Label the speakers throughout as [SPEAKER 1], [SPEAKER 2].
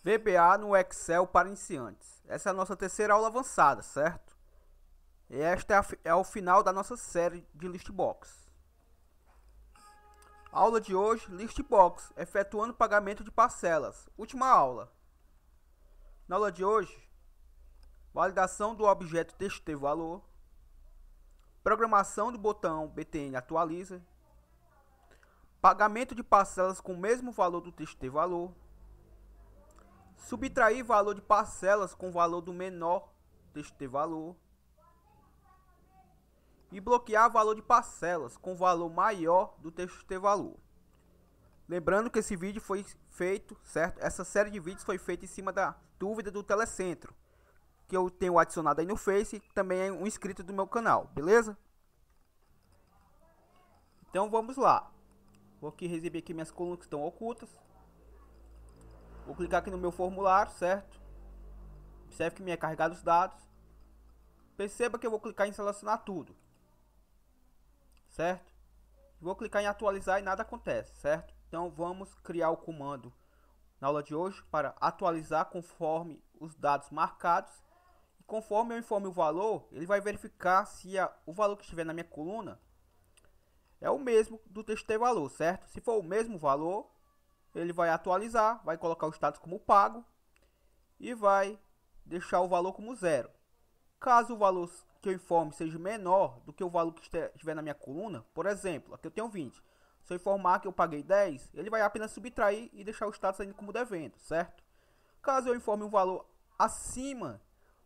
[SPEAKER 1] VBA no Excel para iniciantes. Essa é a nossa terceira aula avançada, certo? E esta é o final da nossa série de Listbox. Aula de hoje, Listbox, efetuando pagamento de parcelas. Última aula. Na aula de hoje, validação do objeto TXT-valor, programação do botão BTN atualiza, pagamento de parcelas com o mesmo valor do TXT-valor, subtrair valor de parcelas com o valor do menor TXT-valor e bloquear valor de parcelas com o valor maior do TXT-valor. Lembrando que esse vídeo foi feito, certo? Essa série de vídeos foi feita em cima da dúvida do Telecentro, que eu tenho adicionado aí no Face, e também é um inscrito do meu canal, beleza? Então vamos lá. Vou aqui exibir aqui minhas colunas que estão ocultas. Vou clicar aqui no meu formulário, certo? Observe que me é carregado os dados. Perceba que eu vou clicar em selecionar tudo, certo? Vou clicar em atualizar e nada acontece, certo? Então vamos criar o comando na aula de hoje para atualizar conforme os dados marcados. E conforme eu informe o valor, ele vai verificar se o valor que estiver na minha coluna é o mesmo do TXT-valor, certo? Se for o mesmo valor, ele vai atualizar, vai colocar o status como pago e vai deixar o valor como zero. Caso o valor que eu informe seja menor do que o valor que estiver na minha coluna, por exemplo, aqui eu tenho 20. Se eu informar que eu paguei 10, ele vai apenas subtrair e deixar o status ainda como devendo, certo? Caso eu informe um valor acima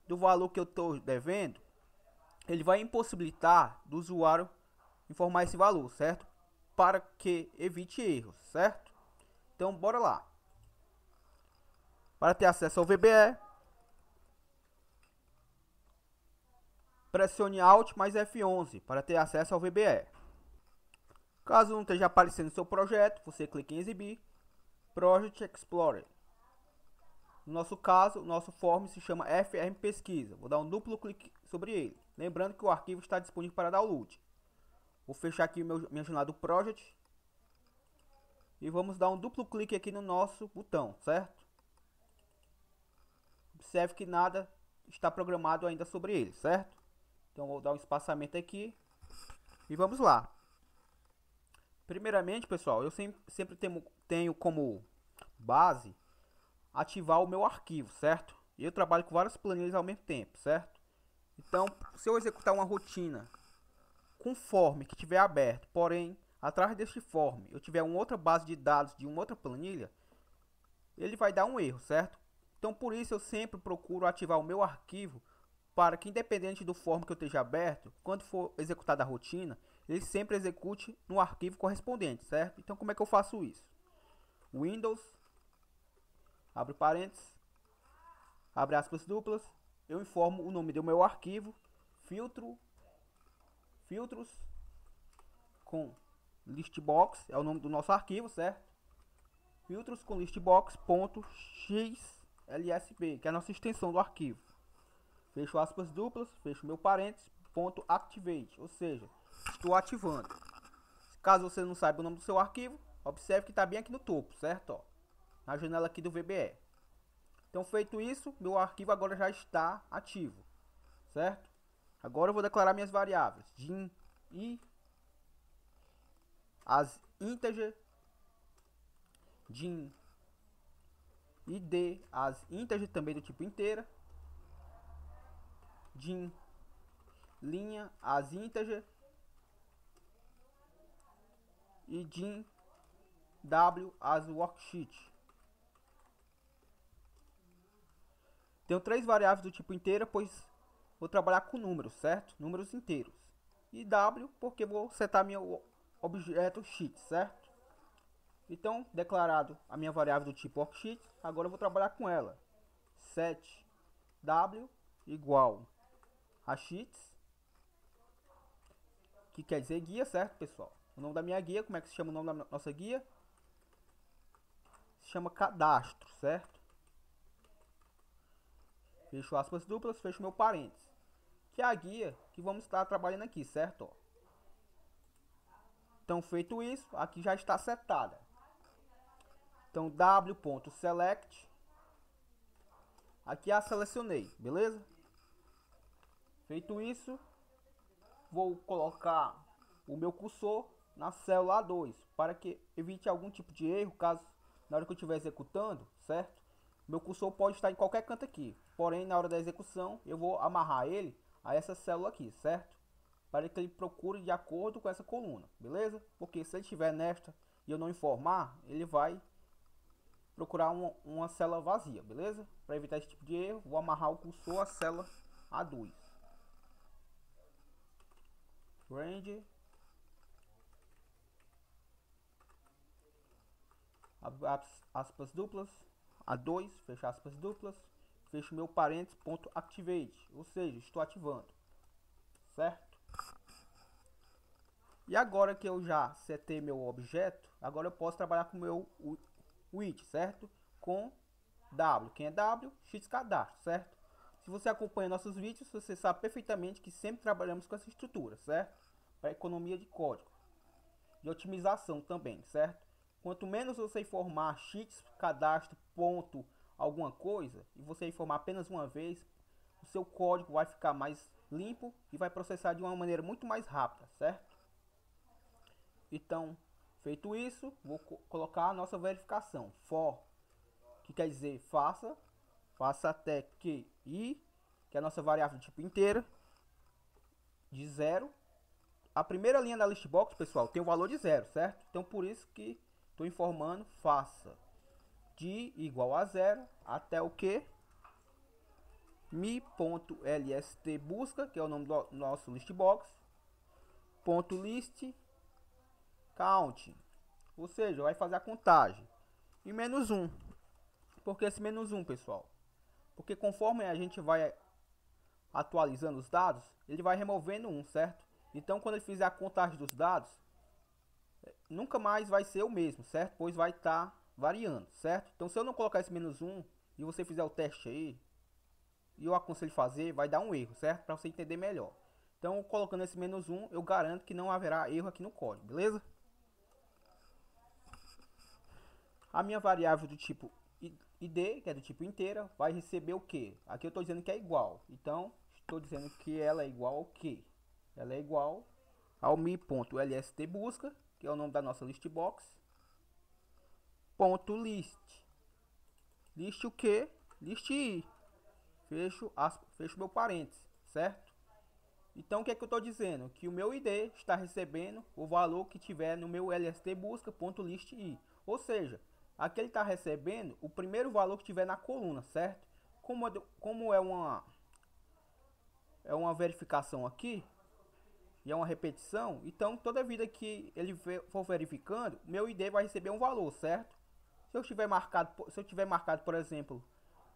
[SPEAKER 1] do valor que eu estou devendo, ele vai impossibilitar do usuário informar esse valor, certo? Para que evite erros, certo? Então, bora lá. Para ter acesso ao VBE, pressione Alt mais F11 para ter acesso ao VBE. Caso não esteja aparecendo no seu projeto, você clica em exibir, Project Explorer. No nosso caso, o nosso form se chama FR Pesquisa. Vou dar um duplo clique sobre ele. Lembrando que o arquivo está disponível para download. Vou fechar aqui minha janela do Project. E vamos dar um duplo clique aqui no nosso botão, certo? Observe que nada está programado ainda sobre ele, certo? Então vou dar um espaçamento aqui. E vamos lá. Primeiramente, pessoal, eu sempre tenho como base ativar o meu arquivo, certo? E eu trabalho com várias planilhas ao mesmo tempo, certo? Então, se eu executar uma rotina com form que estiver aberto, porém, atrás deste form eu tiver uma outra base de dados de uma outra planilha, ele vai dar um erro, certo? Então, por isso eu sempre procuro ativar o meu arquivo para que, independente do form que eu esteja aberto, quando for executada a rotina, ele sempre execute no arquivo correspondente, certo? Então, como é que eu faço isso? Windows, abre parênteses, abre aspas duplas, eu informo o nome do meu arquivo, filtros com listbox, é o nome do nosso arquivo, certo? Filtros com listbox.xlsb, que é a nossa extensão do arquivo. Fecho aspas duplas, fecho meu parênteses, ponto activate, ou seja, estou ativando. Caso você não saiba o nome do seu arquivo, observe que está bem aqui no topo, certo? Ó, na janela aqui do VBE. Então, feito isso, meu arquivo agora já está ativo, certo? Agora eu vou declarar minhas variáveis, din e as integer, din id, as integer também do tipo inteira, din linha, as integer e din w, as worksheet. Tenho três variáveis do tipo inteira, pois vou trabalhar com números, certo? Números inteiros. E w, porque vou setar meu objeto sheet, certo? Então, declarado a minha variável do tipo worksheet, agora eu vou trabalhar com ela. Set w igual a sheets, que quer dizer guia, certo, pessoal? O nome da minha guia, como é que se chama o nome da nossa guia? Se chama cadastro, certo? Fecho aspas duplas, fecho meu parênteses, que é a guia que vamos estar trabalhando aqui, certo? Então, feito isso, aqui já está setada. Então, w.select aqui a selecionei, beleza? Feito isso, vou colocar o meu cursor na célula A2 para que evite algum tipo de erro caso na hora que eu estiver executando, certo? Meu cursor pode estar em qualquer canto aqui, porém na hora da execução eu vou amarrar ele a essa célula aqui, certo? Para que ele procure de acordo com essa coluna, beleza? Porque se ele estiver nesta e eu não informar, ele vai procurar uma célula vazia, beleza? Para evitar esse tipo de erro, vou amarrar o cursor à célula A2. Range, aspas duplas, A2, fecha aspas duplas, fecho meu parênteses, ponto activate, ou seja, estou ativando, certo? E agora que eu já setei meu objeto, agora eu posso trabalhar com o meu with, certo? Com W, quem é W, X cadastro, certo? Se você acompanha nossos vídeos, você sabe perfeitamente que sempre trabalhamos com essa estrutura, certo? Para economia de código e otimização também, certo? Quanto menos você informar X cadastro ponto alguma coisa e você informar apenas uma vez, o seu código vai ficar mais limpo e vai processar de uma maneira muito mais rápida, certo? Então, feito isso, vou colocar a nossa verificação for, que quer dizer faça até que i, que é a nossa variável de tipo inteira, de 0. A primeira linha da listbox, pessoal, tem o valor de 0, certo? Então, por isso que estou informando faça de igual a 0 até o que? mi.lst busca, que é o nome do nosso listbox, ponto list count, ou seja, vai fazer a contagem, e menos 1. Por que esse menos 1, pessoal? Porque conforme a gente vai atualizando os dados, ele vai removendo 1, certo? Então, quando ele fizer a contagem dos dados, nunca mais vai ser o mesmo, certo? Pois vai estar variando, certo? Então, se eu não colocar esse menos 1 e você fizer o teste aí, e eu aconselho fazer, vai dar um erro, certo? Para você entender melhor. Então, colocando esse menos 1, eu garanto que não haverá erro aqui no código, beleza? A minha variável do tipo id, que é do tipo inteira, vai receber o que? Aqui eu estou dizendo que é igual. Então, estou dizendo que ela é igual ao que? Ela é igual ao mi.lst busca, que é o nome da nossa listbox, ponto list. List o que? List i. Fecho meu parênteses, certo? Então, o que é que eu estou dizendo? Que o meu id está recebendo o valor que tiver no meu lst busca, ponto list i. Ou seja, aqui ele está recebendo o primeiro valor que tiver na coluna, certo? Como é uma verificação aqui, e é uma repetição, então toda vida que ele for verificando, meu ID vai receber um valor, certo? Se eu tiver marcado, por exemplo,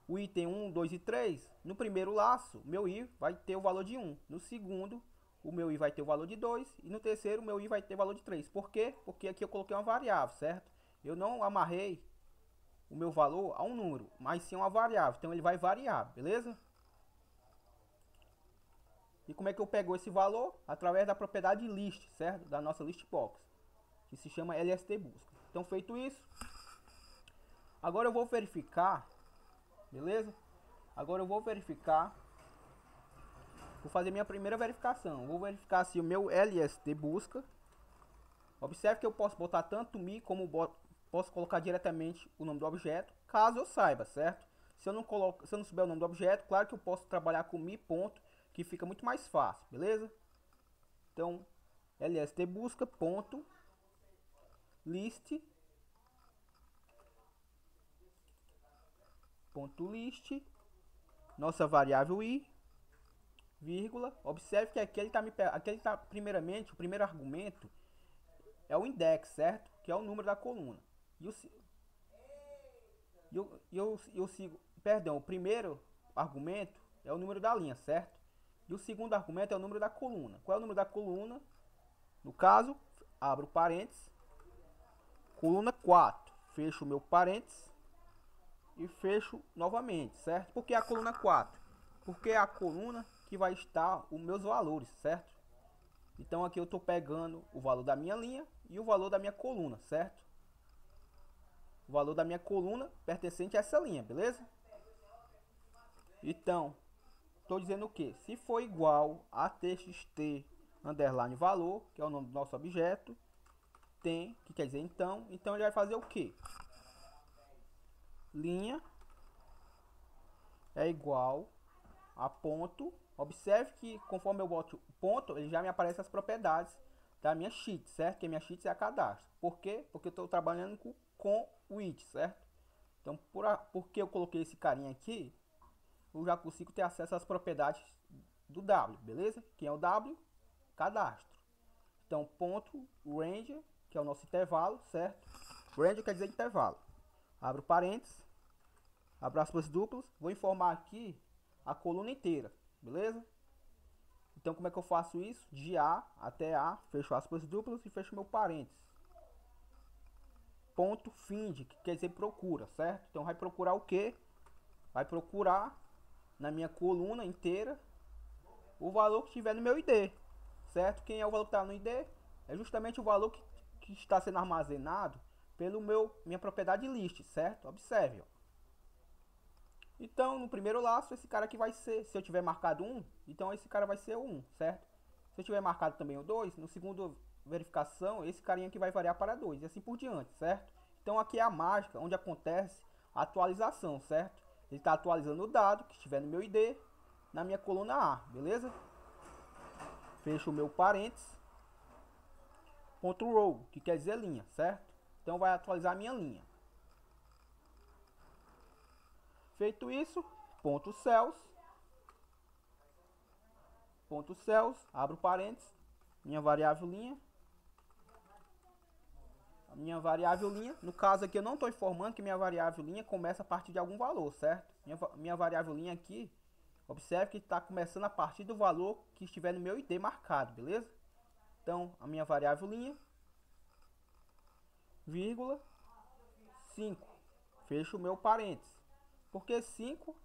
[SPEAKER 1] o item 1, 2 e 3, no primeiro laço, meu I vai ter o valor de 1. No segundo, o meu I vai ter o valor de 2. E no terceiro, o meu I vai ter o valor de 3. Por quê? Porque aqui eu coloquei uma variável, certo? Eu não amarrei o meu valor a um número, mas sim a uma variável. Então ele vai variar, beleza? E como é que eu pego esse valor? Através da propriedade list, certo? Da nossa listbox, que se chama lst busca. Então, feito isso, agora eu vou verificar, beleza? Agora eu vou verificar, vou fazer minha primeira verificação. Vou verificar se o meu lst busca. Observe que eu posso botar tanto mi como posso colocar diretamente o nome do objeto, caso eu saiba, certo? Se eu não souber o nome do objeto, claro que eu posso trabalhar com mi ponto, que fica muito mais fácil, beleza? Então, lst busca ponto list nossa variável i, vírgula. Observe que aqui ele tá primeiramente, o primeiro argumento é o index, certo? Que é o número da coluna. O primeiro argumento é o número da linha, certo? E o segundo argumento é o número da coluna. Qual é o número da coluna? No caso, abro parênteses, coluna 4, fecho o meu parênteses e fecho novamente, certo? Por que a coluna 4? Porque é a coluna que vai estar os meus valores, certo? Então aqui eu estou pegando o valor da minha linha e o valor da minha coluna, certo? O valor da minha coluna pertencente a essa linha, beleza? Então, estou dizendo o que? Se for igual a txt underline valor, que é o nome do nosso objeto, tem, que quer dizer então ele vai fazer o que? Linha é igual a ponto. Observe que conforme eu boto o ponto, ele já me aparece as propriedades da minha sheet, certo? Que a minha sheet é a cadastro. Por quê? Porque eu estou trabalhando com o it, certo? Então, porque eu coloquei esse carinha aqui, eu já consigo ter acesso às propriedades do W, beleza? Quem é o W? Cadastro. Então, ponto range, que é o nosso intervalo, certo? Range quer dizer intervalo. Abro parênteses, abro aspas duplas, vou informar aqui a coluna inteira, beleza? Então, como é que eu faço isso? De A até A, fecho aspas duplas e fecho meu parênteses. Ponto find, que quer dizer procura, certo? Então, vai procurar o que? Vai procurar na minha coluna inteira o valor que estiver no meu ID, certo? Quem é o valor que está no ID? É justamente o valor que está sendo armazenado pelo minha propriedade list, certo? Observe, ó. Então, no primeiro laço, esse cara aqui vai ser, se eu tiver marcado 1, então esse cara vai ser o 1, certo? Se eu tiver marcado também o 2, no segundo verificação, esse carinha aqui vai variar para 2, e assim por diante, certo? Então, aqui é a mágica onde acontece a atualização, certo? Ele está atualizando o dado que estiver no meu ID, na minha coluna A, beleza? Fecho o meu parênteses, ponto row, que quer dizer linha, certo? Então, vai atualizar a minha linha. Feito isso, ponto cells, abro parênteses, minha variável linha. A minha variável linha, no caso aqui eu não estou informando que minha variável linha começa a partir de algum valor, certo? Minha variável linha aqui, observe que está começando a partir do valor que estiver no meu ID marcado, beleza? Então, a minha variável linha, vírgula, 5, fecho o meu parênteses. Por que 5?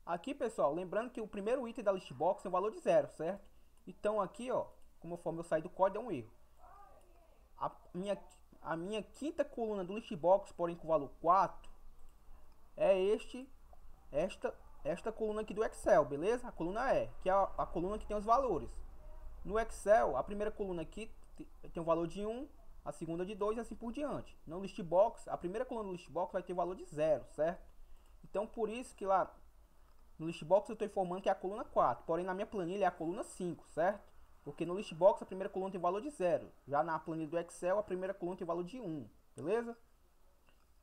[SPEAKER 1] Aqui, pessoal, lembrando que o primeiro item da listbox tem um valor de 0, certo? Então aqui, ó, conforme eu sair do código, é um erro. A minha quinta coluna do listbox, porém com valor 4, é esta coluna aqui do Excel, beleza? A coluna E, que é a coluna que tem os valores. No Excel, a primeira coluna aqui tem um valor de 1, a segunda de 2 e assim por diante. No listbox, a primeira coluna do listbox vai ter valor de 0, certo? Então por isso que lá no listbox eu estou informando que é a coluna 4, porém na minha planilha é a coluna 5, certo? Porque no listbox a primeira coluna tem valor de 0, já na planilha do Excel a primeira coluna tem valor de 1, beleza?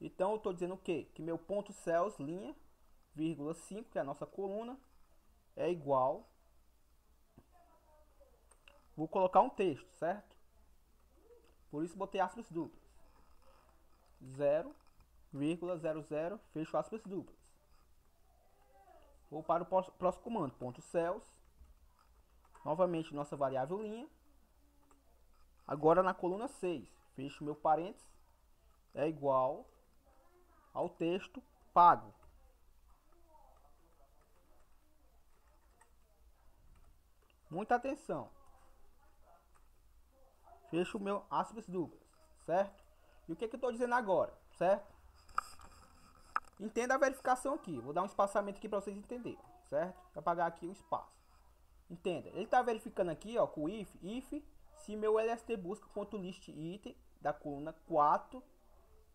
[SPEAKER 1] Então eu estou dizendo o quê? Que meu ponto cells, linha, vírgula 5, que é a nossa coluna, é igual, vou colocar um texto, certo? Por isso botei aspas duplas, 0,00, fecho aspas duplas. Vou para o próximo comando, ponto cells, novamente nossa variável linha, agora na coluna 6, fecho meu parênteses, é igual ao texto pago. Muita atenção. Fecho o meu aspas duplas, certo? E o que eu estou dizendo agora, certo? Entenda a verificação aqui. Vou dar um espaçamento aqui para vocês entenderem, certo? Vou apagar aqui o espaço. Entenda. Ele está verificando aqui, ó, com o if, se meu lst busca.list item da coluna 4,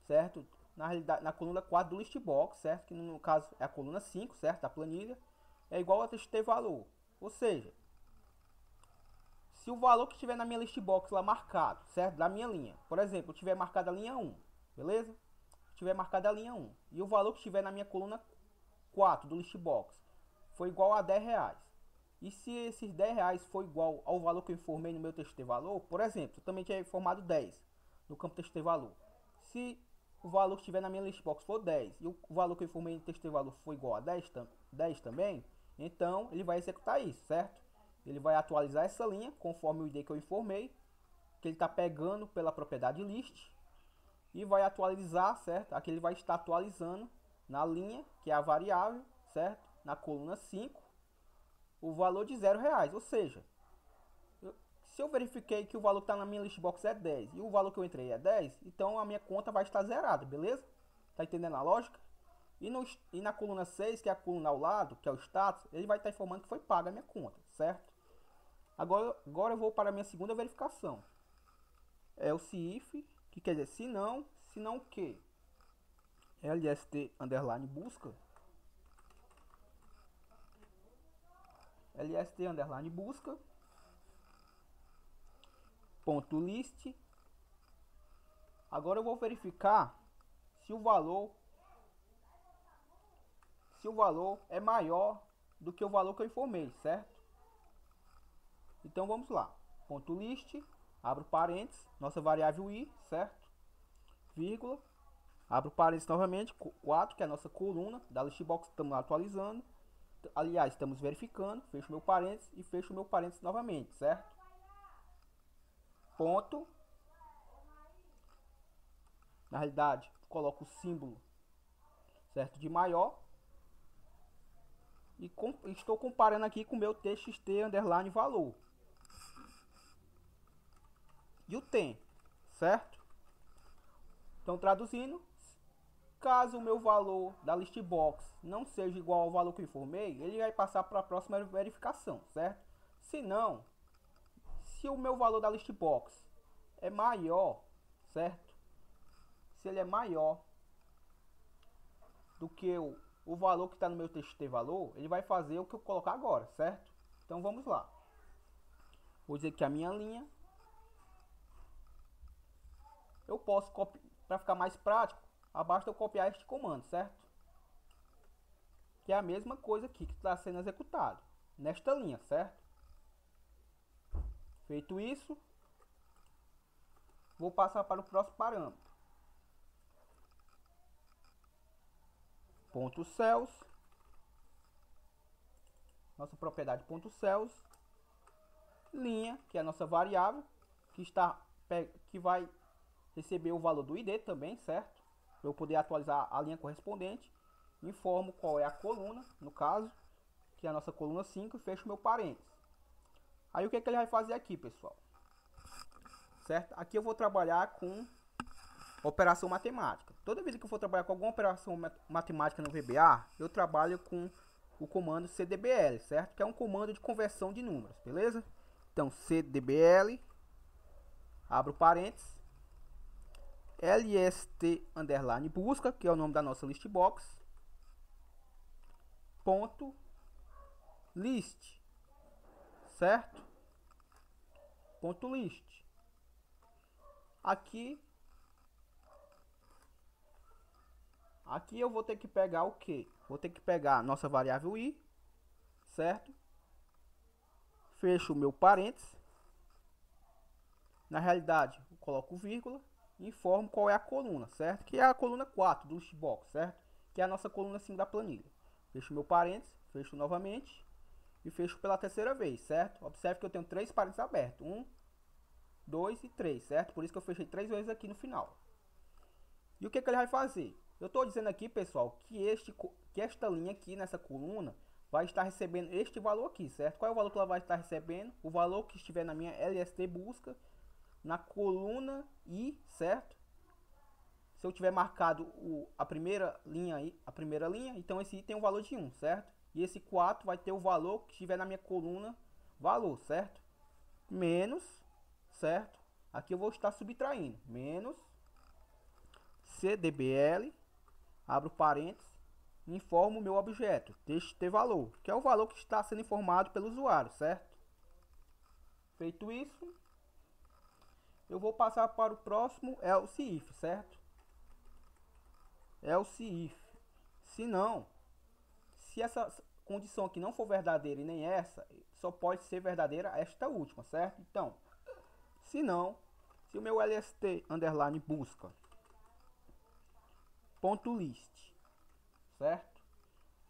[SPEAKER 1] certo? Na realidade, na coluna 4 do listbox, certo? Que no caso é a coluna 5, certo? Da planilha, é igual a txt valor. Ou seja, se o valor que estiver na minha listbox lá marcado, certo? Da minha linha, por exemplo, eu tiver marcado a linha 1, beleza? Tiver marcada a linha 1 e o valor que estiver na minha coluna 4 do listbox foi igual a 10 reais. E se esses 10 reais for igual ao valor que eu informei no meu txt valor, por exemplo, eu também tinha informado 10 no campo txt valor. Se o valor que estiver na minha listbox for 10 e o valor que eu informei no txt valor for igual a 10 também, então ele vai executar isso, certo? Ele vai atualizar essa linha conforme o ID que eu informei, que ele está pegando pela propriedade list, e vai atualizar, certo? Aqui ele vai estar atualizando na linha, que é a variável, certo? Na coluna 5, o valor de 0 reais. Ou seja, se eu verifiquei que o valor que está na minha listbox é 10 e o valor que eu entrei é 10, então a minha conta vai estar zerada, beleza? Tá entendendo a lógica? E na coluna 6, que é a coluna ao lado, que é o status, ele vai estar informando que foi paga a minha conta, certo? Agora eu vou para a minha segunda verificação. É o if, que quer dizer se não o que? LST underline busca. LST underline busca. Ponto list. Agora eu vou verificar se o valor é maior do que o valor que eu informei, certo? Então vamos lá. Ponto list, abro parênteses, nossa variável i, certo? Vírgula, abro parênteses novamente, 4, que é a nossa coluna da listbox, estamos atualizando. Aliás, estamos verificando, fecho meu parênteses e fecho meu parênteses novamente, certo? Ponto. Na realidade, coloco o símbolo, certo, de maior. E estou comparando aqui com o meu txt underline valor. E o tem, certo? Então, traduzindo, caso o meu valor da listbox não seja igual ao valor que eu informei, ele vai passar para a próxima verificação, certo? Se não, se o meu valor da listbox é maior, certo? Se ele é maior do que o valor que está no meu txt valor, ele vai fazer o que eu colocar agora, certo? Então vamos lá. Vou dizer que a minha linha, eu posso copiar, para ficar mais prático, basta eu copiar este comando, certo? Que é a mesma coisa aqui que está sendo executado nesta linha, certo? Feito isso, vou passar para o próximo parâmetro. Ponto cells, nossa propriedade ponto cells, linha, que é a nossa variável, que vai receber o valor do ID também, certo? Para eu poder atualizar a linha correspondente. Informo qual é a coluna, no caso, que é a nossa coluna 5, e fecho meu parênteses. Aí o que ele vai fazer aqui, pessoal? Certo? Aqui eu vou trabalhar com operação matemática. Toda vez que eu for trabalhar com alguma operação matemática no VBA, eu trabalho com o comando cdbl, certo? Que é um comando de conversão de números, beleza? Então, cdbl, abro parênteses, lst underline busca, que é o nome da nossa listbox, ponto list, certo? Ponto list. Aqui eu vou ter que pegar o que? Vou ter que pegar a nossa variável i, certo? Fecho o meu parênteses. Na realidade, eu coloco vírgula e informo qual é a coluna, certo? Que é a coluna 4 do listbox, certo? Que é a nossa coluna 5 da planilha. Fecho meu parênteses, fecho novamente e fecho pela terceira vez, certo? Observe que eu tenho 3 parênteses abertos. 1, 2 e 3, certo? Por isso que eu fechei 3 vezes aqui no final. E o que ele vai fazer? Eu estou dizendo aqui, pessoal, que esta linha aqui nessa coluna vai estar recebendo este valor aqui, certo? Qual é o valor que ela vai estar recebendo? O valor que estiver na minha LST busca na coluna I, certo? Se eu tiver marcado a primeira linha, então esse I tem um valor de 1, certo? E esse 4 vai ter o valor que estiver na minha coluna valor, certo? Menos, certo? Aqui eu vou estar subtraindo, menos cdbl, abro parênteses, informo o meu objeto, txt valor, que é o valor que está sendo informado pelo usuário, certo? Feito isso, eu vou passar para o próximo else if, certo? Else if. Se não, se essa condição aqui não for verdadeira e nem essa, só pode ser verdadeira esta última, certo? Então, se não, se o meu lst underline busca ponto list, certo?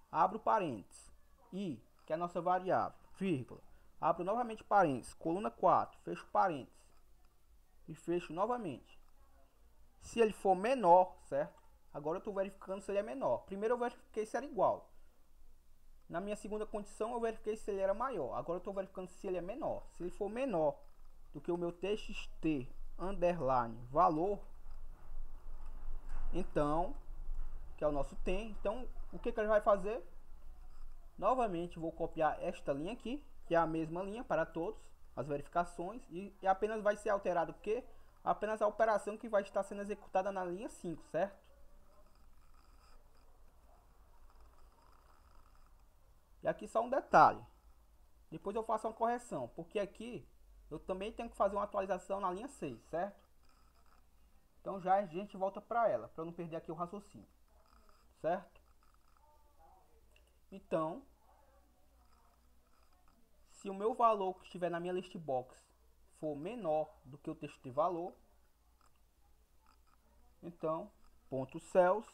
[SPEAKER 1] Abro parênteses i, que é a nossa variável, vírgula, abro novamente parênteses, coluna 4, fecho parênteses e fecho novamente. Se ele for menor, certo? Agora eu estou verificando se ele é menor. Primeiro eu verifiquei se era igual. Na minha segunda condição eu verifiquei se ele era maior. Agora eu estou verificando se ele é menor. Se ele for menor do que o meu txt underline valor, então o que é o nosso tem. Então, o que ele vai fazer? Novamente, vou copiar esta linha aqui, que é a mesma linha para todos as verificações, e apenas vai ser alterado porque apenas a operação que vai estar sendo executada na linha 5, certo? E aqui só um detalhe, depois eu faço uma correção, porque aqui eu também tenho que fazer uma atualização na linha 6, certo? Então já a gente volta para ela, para eu não perder aqui o raciocínio, certo? Então, se o meu valor que estiver na minha list box for menor do que o texto de valor, então, ponto cells,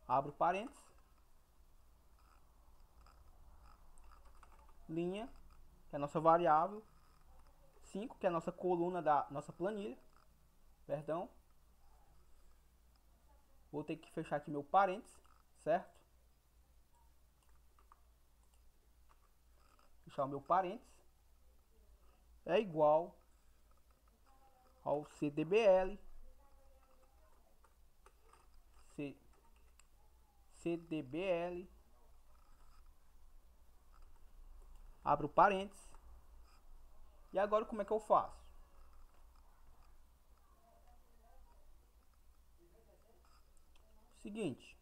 [SPEAKER 1] abro parênteses, linha, que é a nossa variável, 5, que é a nossa coluna da nossa planilha, perdão. Vou ter que fechar aqui meu parênteses, certo? Fechar o meu parênteses. É igual ao CDBL, CDBL, abro parênteses. E agora como é que eu faço? Seguinte.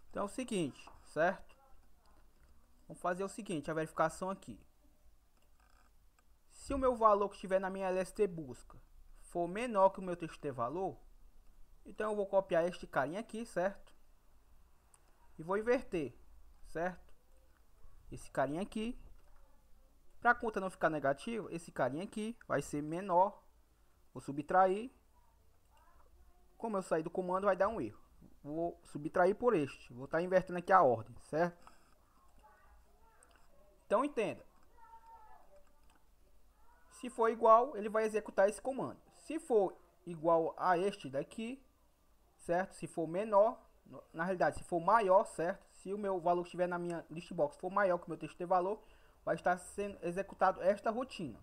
[SPEAKER 1] Então é o seguinte, certo? Vamos fazer o seguinte, a verificação aqui. Se o meu valor que estiver na minha LST busca for menor que o meu TXT valor, então eu vou copiar este carinha aqui, certo? E vou inverter, certo? Esse carinha aqui. Para a conta não ficar negativa, esse carinha aqui vai ser menor. Vou subtrair. Como eu sair do comando, vai dar um erro. Vou subtrair por este. Vou estar invertendo aqui a ordem, certo? Então entenda. Se for igual, ele vai executar esse comando. Se for igual a este daqui, certo? Se for menor, na realidade, se for maior, certo? Se o meu valor que estiver na minha list box for maior que o meu texto de valor, vai estar sendo executado esta rotina.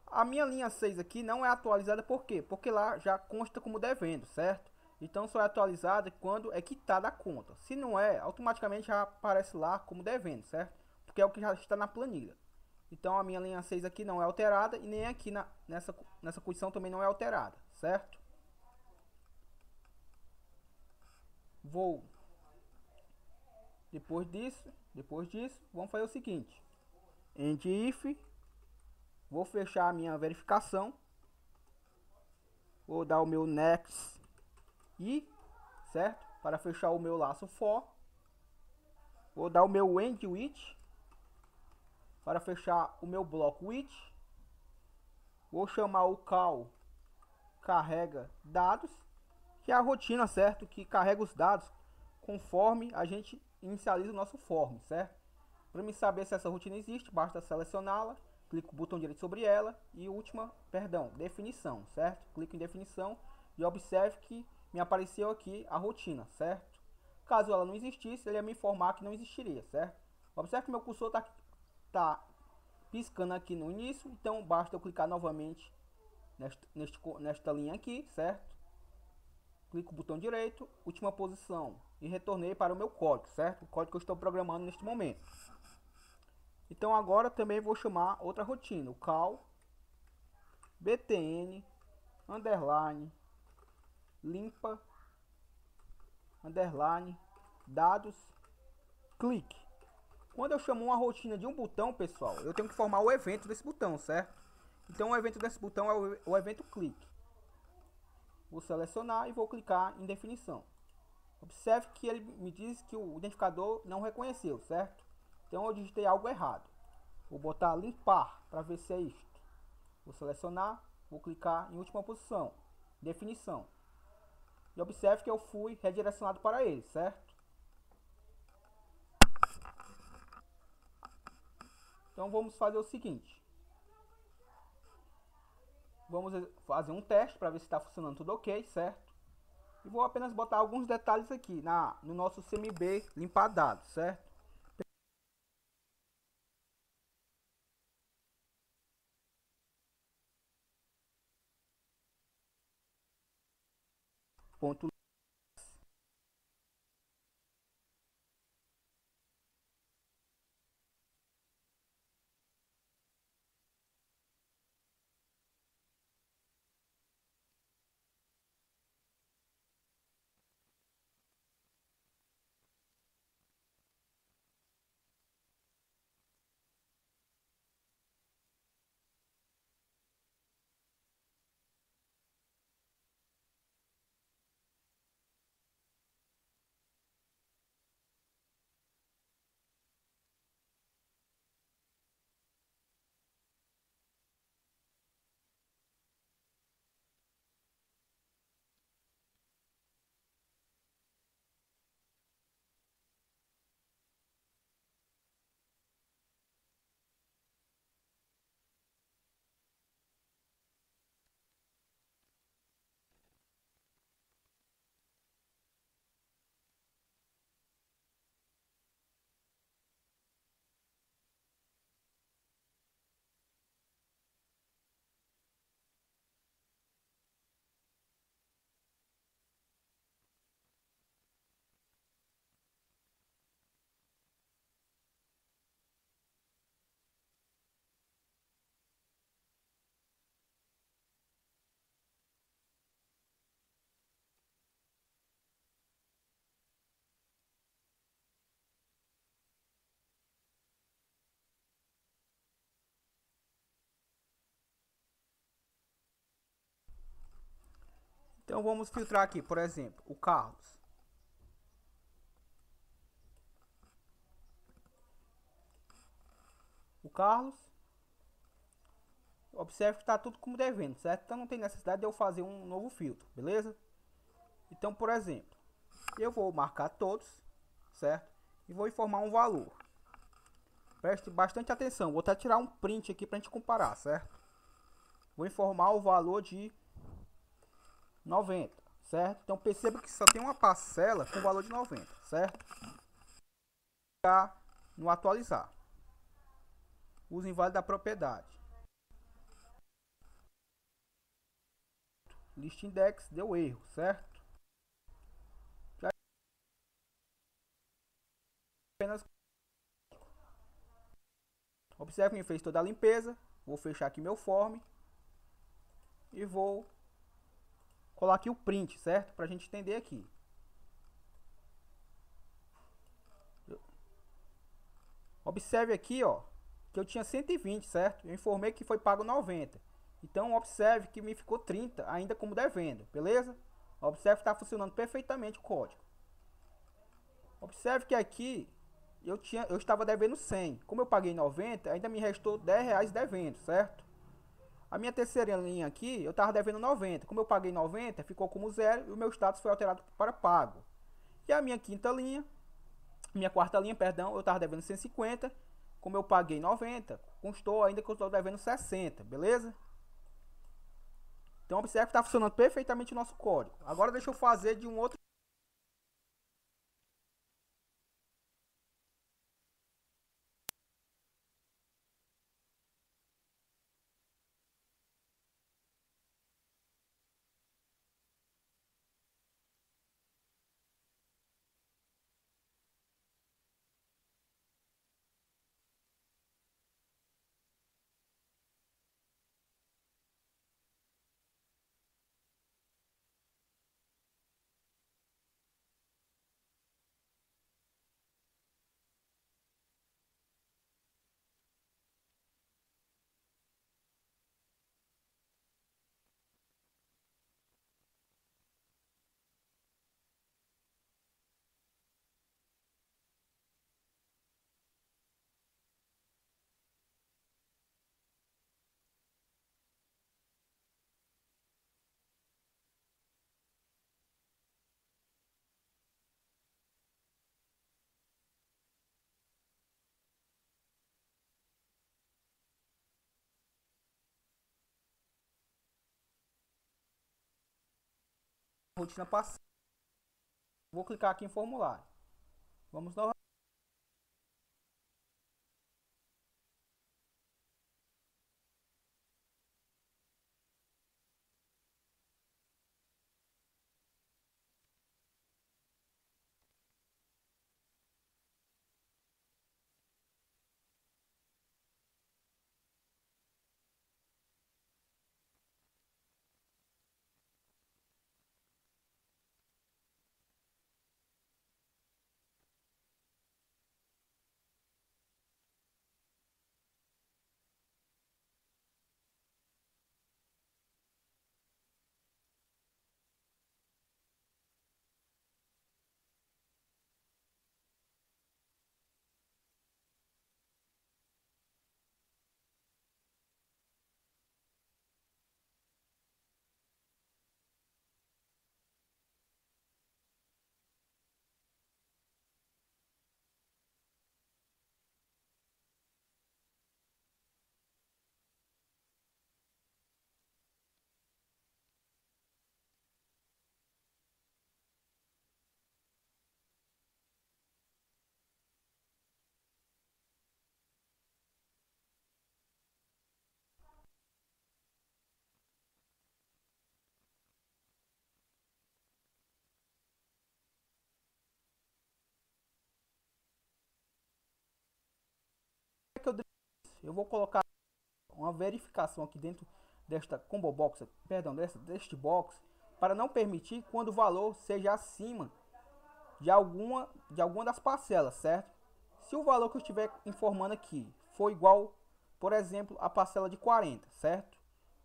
[SPEAKER 1] A minha linha 6 aqui não é atualizada, por quê? Porque lá já consta como devendo, certo? Então só é atualizada quando é quitada a conta. Se não é, automaticamente já aparece lá como devendo, certo? Porque é o que já está na planilha. Então a minha linha 6 aqui não é alterada e nem aqui nessa condição também não é alterada, certo? Vou depois disso, vamos fazer o seguinte: end if, vou fechar a minha verificação, vou dar o meu next e, certo? Para fechar o meu laço for, vou dar o meu end with para fechar o meu bloco with, vou chamar o call carrega dados, que é a rotina, certo? Que carrega os dados conforme a gente inicializa o nosso form, certo? Para me saber se essa rotina existe, basta selecioná-la, clico o botão direito sobre ela e última, definição, certo? Clico em definição e observe que me apareceu aqui a rotina, certo? Caso ela não existisse, ele ia me informar que não existiria, certo? Observe que meu cursor tá piscando aqui no início, então basta eu clicar novamente nesta linha aqui, certo? Clico o botão direito, última posição e retornei para o meu código, certo? O código que eu estou programando neste momento. Então agora também vou chamar outra rotina, o call btn underline limpa underline dados clique. Quando eu chamo uma rotina de um botão, pessoal, eu tenho que formar o evento desse botão, certo? Então o evento desse botão é o evento clique. Vou selecionar e vou clicar em definição. Observe que ele me diz que o identificador não reconheceu, certo? Então eu digitei algo errado. Vou botar limpar para ver se é isto. Vou selecionar, vou clicar em última posição, definição. E observe que eu fui redirecionado para ele, certo? Então vamos fazer o seguinte. Vamos fazer um teste para ver se está funcionando tudo ok, certo? E vou apenas botar alguns detalhes aqui no nosso CMB limpar dados, certo? ponto. Então vamos filtrar aqui, por exemplo, o Carlos. O Carlos, observe que está tudo como devendo, certo? Então não tem necessidade de eu fazer um novo filtro, beleza? Então, por exemplo, eu vou marcar todos, certo? E vou informar um valor. Preste bastante atenção, vou até tirar um print aqui para a gente comparar, certo? Vou informar o valor de 90, certo? Então perceba que só tem uma parcela com valor de 90, certo? No atualizar. Uso inválido da propriedade. List index deu erro, certo? Já apenas observe que fez toda a limpeza. Vou fechar aqui meu form e vou colar aqui o print, certo? Para a gente entender aqui. Observe aqui, ó, que eu tinha 120, certo? Eu informei que foi pago 90. Então observe que me ficou 30 ainda como devendo, beleza? Observe que está funcionando perfeitamente o código. Observe que aqui eu estava devendo 100. Como eu paguei 90, ainda me restou 10 reais devendo, certo? A minha terceira linha aqui, eu estava devendo 90. Como eu paguei 90, ficou como zero e o meu status foi alterado para pago. E a minha quinta linha, minha quarta linha, perdão, eu estava devendo 150. Como eu paguei 90, constou ainda que eu estou devendo 60, beleza? Então observe que está funcionando perfeitamente o nosso código. Agora deixa eu fazer de um outro. Rotina passada. Vou clicar aqui em formulário. Vamos novamente. eu digo isso? Eu vou colocar uma verificação aqui dentro desta combo box, perdão, deste box, para não permitir quando o valor seja acima de alguma das parcelas, certo? Se o valor que eu estiver informando aqui for igual, por exemplo, a parcela de 40, certo?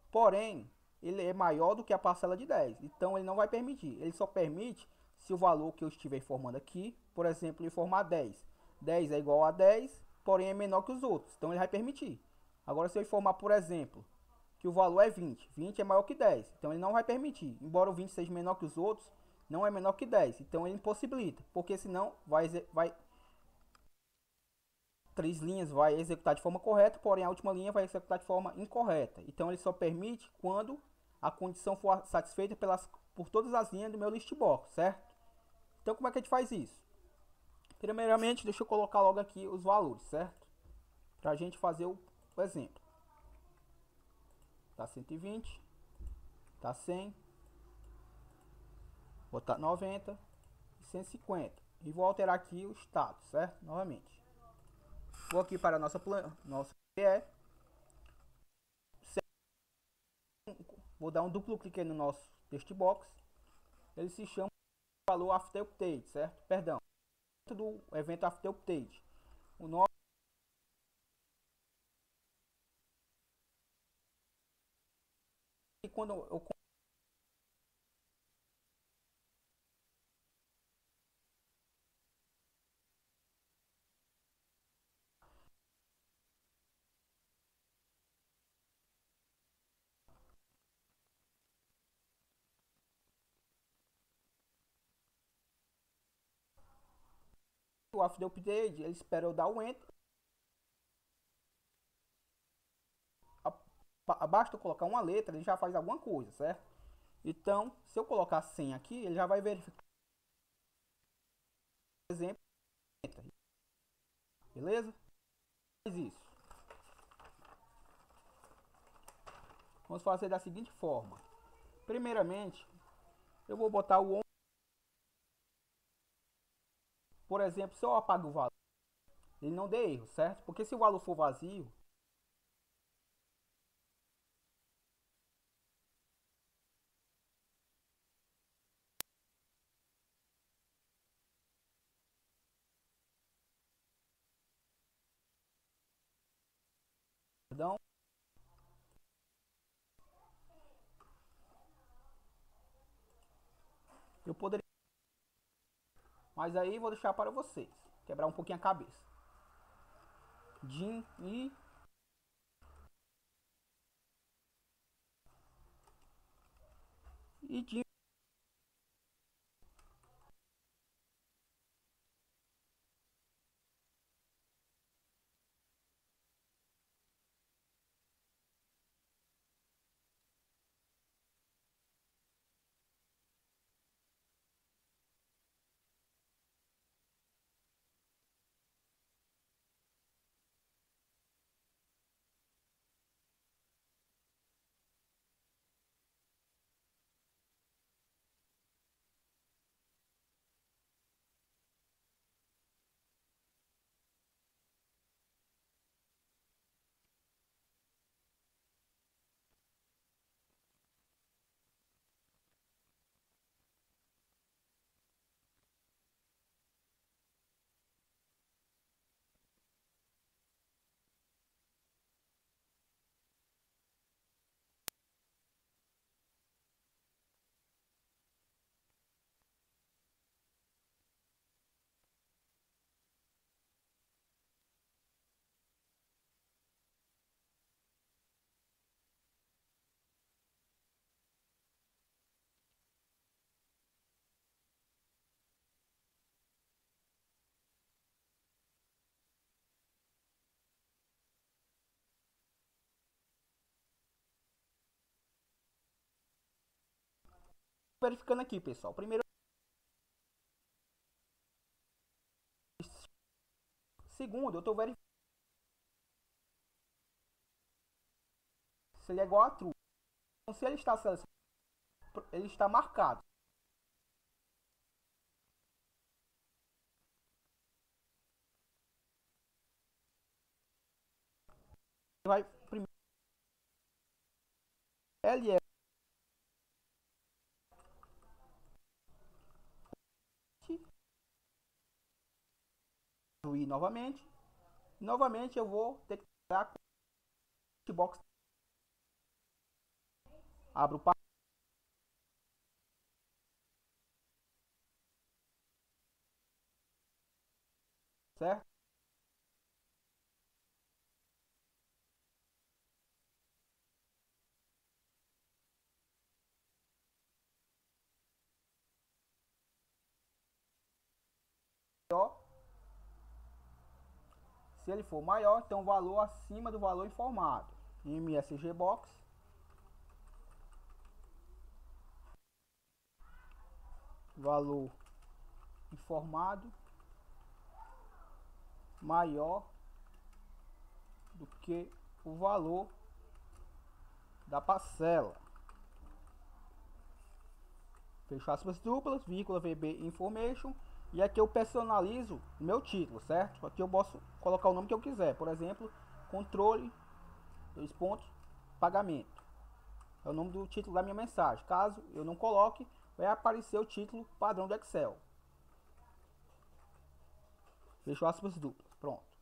[SPEAKER 1] Porém, ele é maior do que a parcela de 10, então ele não vai permitir. Ele só permite se o valor que eu estiver informando aqui, por exemplo, informar 10. 10 é igual a 10, porém é menor que os outros, então ele vai permitir. Agora, se eu informar, por exemplo, que o valor é 20, 20 é maior que 10, então ele não vai permitir. Embora o 20 seja menor que os outros, não é menor que 10, então ele impossibilita, porque senão vai 3 linhas vai executar de forma correta, porém a última linha vai executar de forma incorreta. Então ele só permite quando a condição for satisfeita por todas as linhas do meu list box, certo? Então como é que a gente faz isso? Primeiramente, deixa eu colocar logo aqui os valores, certo? Para a gente fazer o exemplo. Tá 120, tá 100, botar 90 e 150. E vou alterar aqui o estado, certo? Novamente. Vou aqui para a nossa PE. Vou dar um duplo clique no nosso text box. Ele se chama valor after update, certo? Perdão, dentro do evento after update. O nosso quando eu o after update, ele espera eu dar o enter. Basta eu colocar uma letra, ele já faz alguma coisa, certo? Então, se eu colocar 100 aqui, ele já vai verificar, por exemplo, enter. Beleza? Faz isso. Vamos fazer da seguinte forma. Primeiramente, eu vou botar o on. Por exemplo, se eu apago o valor, ele não dê erro, certo? Porque se o valor for vazio, perdão, eu poderia, mas aí vou deixar para vocês, quebrar um pouquinho a cabeça. Din e Din. Verificando aqui, pessoal. Primeiro, segundo, eu estou verificando se ele é igual a true. Então, se ele está selecionado, ele está marcado. vai primeiro LL e novamente eu vou ter que dar com o box, abro o certo? Se ele for maior, então o valor acima do valor informado. MSG Box, valor informado maior do que o valor da parcela. Fecho aspas duplas, vírgula VB Information. E aqui eu personalizo o meu título, certo? Aqui eu posso colocar o nome que eu quiser. Por exemplo, controle, dois pontos, pagamento. É o nome do título da minha mensagem. Caso eu não coloque, vai aparecer o título padrão do Excel. Fecho aspas duplas. Pronto.